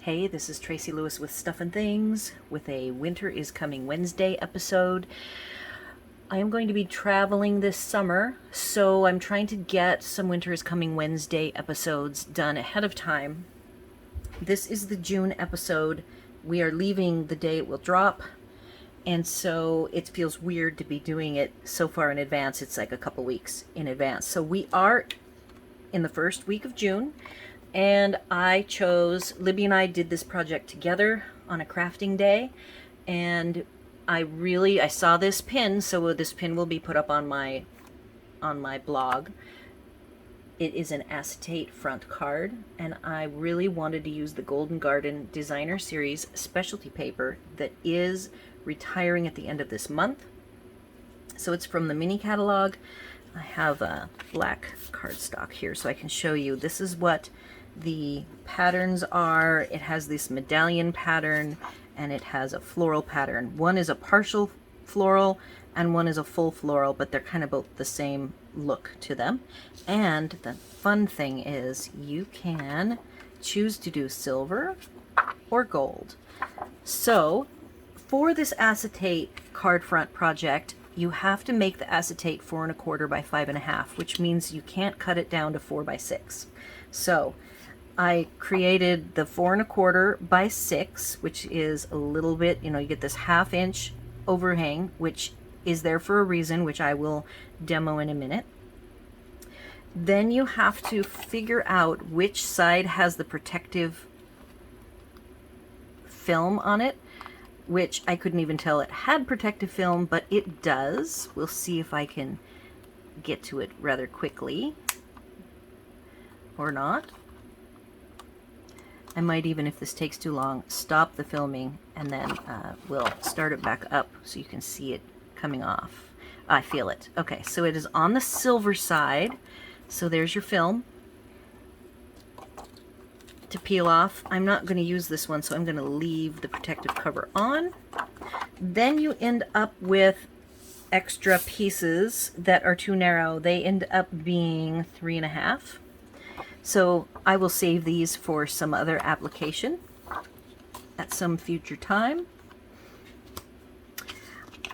Hey, this is Tracy Lewis with Stuff and Things with a Winter is Coming Wednesday episode. I am going to be traveling this summer, so I'm trying to get some Winter is Coming Wednesday episodes done ahead of time. This is the June episode. We are leaving the day it will drop, and so it feels weird to be doing it so far in advance. It's like a couple weeks in advance. So we are in the first week of June. And Libby and I did this project together on a crafting day, and I saw this pin, so this pin will be put up on my blog. It is an acetate front card, and I really wanted to use the Golden Garden Designer Series specialty paper that is retiring at the end of this month. So it's from the mini catalog. I have a black cardstock here so I can show you. This is what the patterns are. It has this medallion pattern and it has a floral pattern. One is a partial floral and one is a full floral, but they're kind of both the same look to them. And the fun thing is you can choose to do silver or gold. So for this acetate card front project, you have to make the acetate 4 1/4 by 5 1/2, which means you can't cut it down to 4 by 6. So I created the 4 1/4 by 6, which is a little bit, you get this 1/2 inch overhang, which is there for a reason, which I will demo in a minute. Then you have to figure out which side has the protective film on it, which I couldn't even tell it had protective film, but it does. We'll see if I can get to it rather quickly or not. I might, even if this takes too long, stop the filming and then we'll start it back up so you can see it coming off. I feel it. Okay, so it is on the silver side. So there's your film to peel off. I'm not going to use this one, so I'm going to leave the protective cover on. Then you end up with extra pieces that are too narrow. They end up being 3 1/2. So I will save these for some other application at some future time.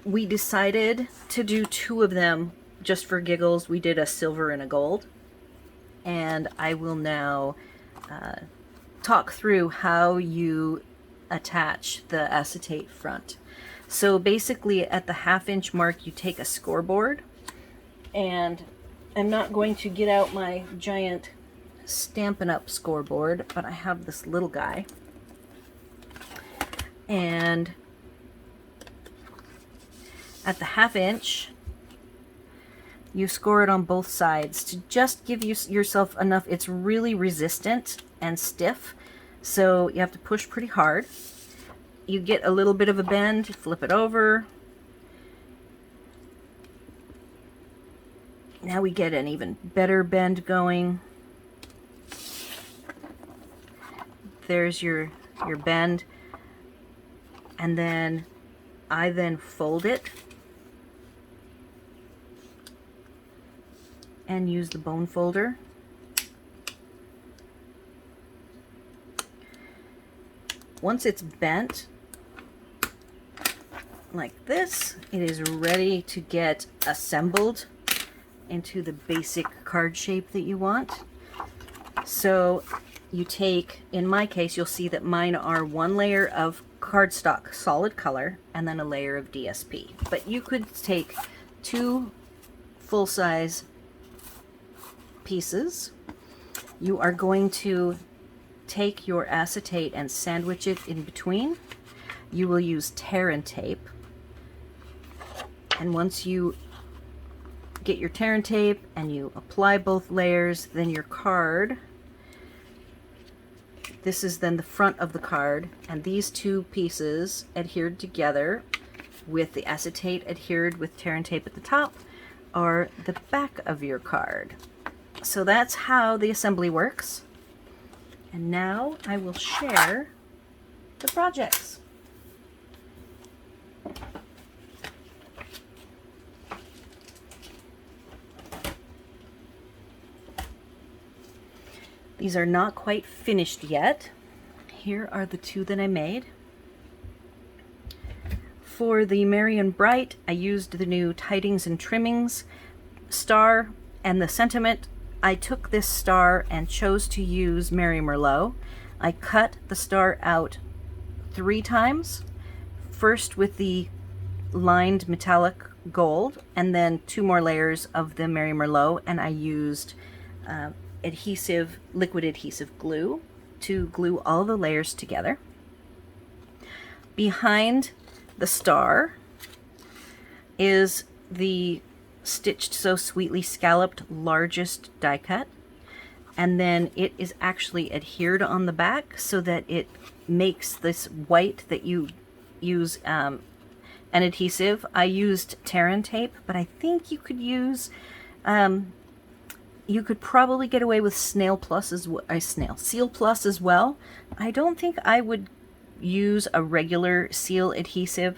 We decided to do 2 of them just for giggles. We did a silver and a gold. And I will now talk through how you attach the acetate front. So basically at the 1/2 inch mark, you take a scoreboard, and I'm not going to get out my giant Stampin Up scoreboard, but I have this little guy, and at the 1/2 inch you score it on both sides to just give yourself enough. It's really resistant and stiff, so you have to push pretty hard. You get a little bit of a bend, flip it over. Now we get an even better bend going. There's your bend, and then I then fold it and use the bone folder. Once it's bent like this, it is ready to get assembled into the basic card shape that you want. So you take, in my case, you'll see that mine are 1 layer of cardstock solid color and then a layer of DSP. But you could take 2 full-size pieces. You are going to take your acetate and sandwich it in between. You will use tear and tape. And once you get your tear and tape and you apply both layers, then your card, this is then the front of the card, and these 2 pieces adhered together with the acetate adhered with tear and tape at the top are the back of your card. So that's how the assembly works. And now I will share the projects. These are not quite finished yet. here are the two that I made. For the Merry and Bright, I used the new Tidings and Trimmings star, and the sentiment, I took this star and chose to use Mary Merlot. I cut the star out 3 times, first with the lined metallic gold, and then 2 more layers of the Mary Merlot, and I used liquid adhesive glue to glue all the layers together. Behind the star is the Stitched So Sweetly Scalloped largest die cut, and then it is actually adhered on the back so that it makes this white that you use an adhesive. I used Terran tape, but I think you could use you could probably get away with Seal Plus as well. I don't think I would use a regular seal adhesive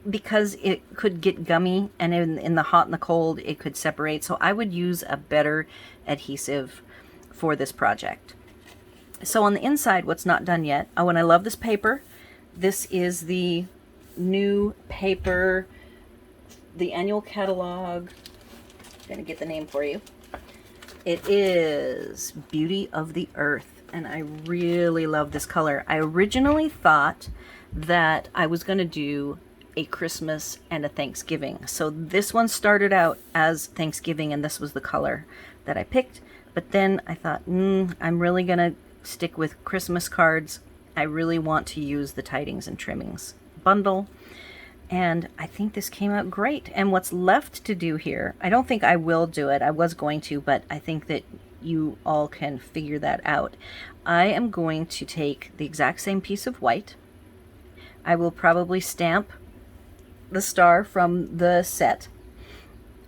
because it could get gummy, and in the hot and the cold it could separate. So I would use a better adhesive for this project. So on the inside, what's not done yet, oh, and I love this paper. This is the new paper, the annual catalog. I'm gonna get the name for you. It is Beauty of the Earth, and I really love this color. I originally thought that I was going to do a Christmas and a Thanksgiving. So this one started out as Thanksgiving, and this was the color that I picked. But then I thought, I'm really going to stick with Christmas cards. I really want to use the Tidings and Trimmings bundle. And I think this came out great. And what's left to do here, I don't think I will do it. I was going to, but I think that you all can figure that out. I am going to take the exact same piece of white. I will probably stamp the star from the set,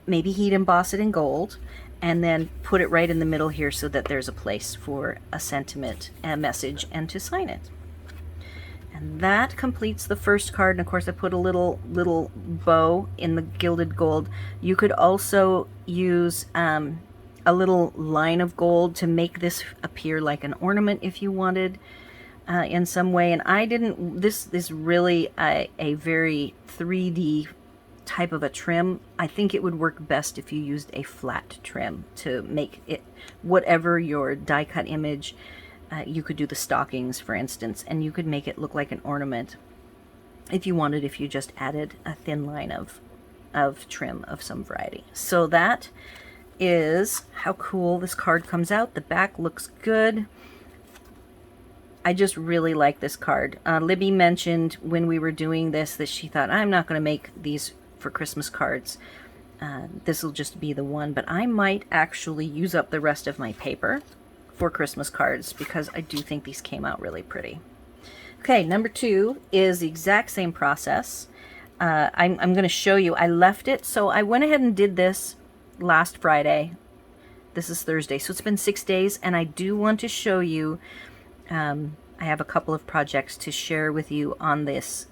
maybe heat emboss it in gold, and then put it right in the middle here so that there's a place for a sentiment, a message, and to sign it. And that completes the first card. And of course I put a little bow in the gilded gold. You could also use a little line of gold to make this appear like an ornament if you wanted in some way. And I didn't, this is really a very 3D type of a trim. I think it would work best if you used a flat trim to make it whatever your die cut image. You could do the stockings, for instance, and you could make it look like an ornament if you wanted, if you just added a thin line of trim of some variety. So that is how cool this card comes out. The back looks good. I just really like this card. Libby mentioned when we were doing this that she thought, I'm not going to make these for Christmas cards. This will just be the one, but I might actually use up the rest of my paper for Christmas cards because I do think these came out really pretty. Okay, number 2 is the exact same process. I'm going to show you. I left it, so I went ahead and did this last Friday. This is Thursday, so it's been 6 days, and I do want to show you. I have a couple of projects to share with you on this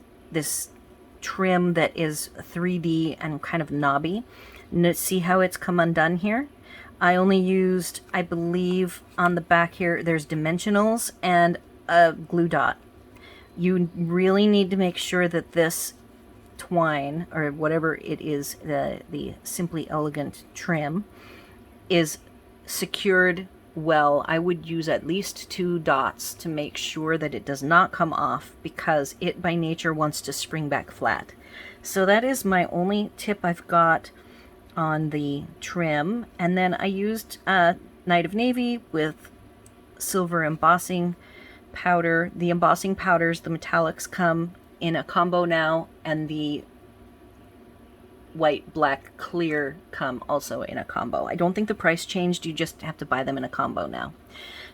trim that is 3D and kind of knobby. See how it's come undone here? I only used, I believe, on the back here, there's dimensionals and a glue dot. You really need to make sure that this twine, or whatever it is, the Simply Elegant trim, is secured well. I would use at least 2 dots to make sure that it does not come off, because it by nature wants to spring back flat. So that is my only tip I've got on the trim. And then I used Night of Navy with silver embossing powder. The embossing powders, the metallics, come in a combo now, and the white, black, clear come also in a combo. I don't think the price changed, you just have to buy them in a combo now.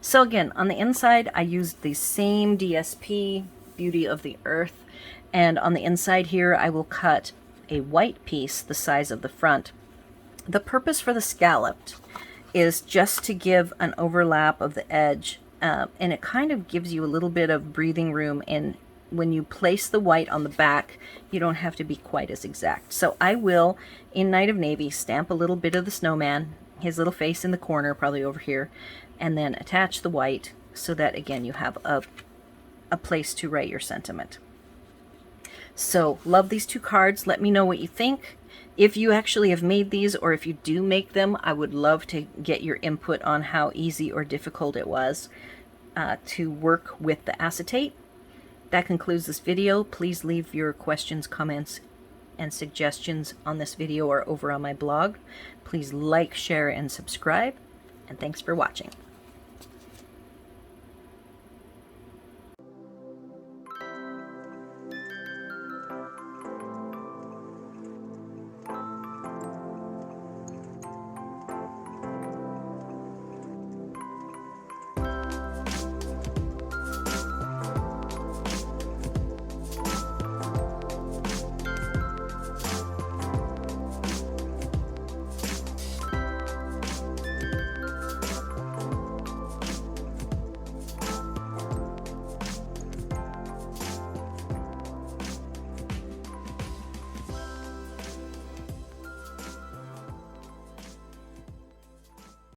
So again, on the inside I used the same DSP, Beauty of the Earth, and on the inside here I will cut a white piece the size of the front. The purpose for the scalloped is just to give an overlap of the edge, and it kind of gives you a little bit of breathing room in when you place the white on the back. You don't have to be quite as exact. So I will, in Night of Navy, stamp a little bit of the snowman, his little face in the corner, probably over here, and then attach the white so that again you have a place to write your sentiment. So love these 2 cards. Let me know what you think. If you actually have made these, or if you do make them, I would love to get your input on how easy or difficult it was to work with the acetate. That concludes this video. Please leave your questions, comments, and suggestions on this video or over on my blog. Please like, share, and subscribe, and thanks for watching.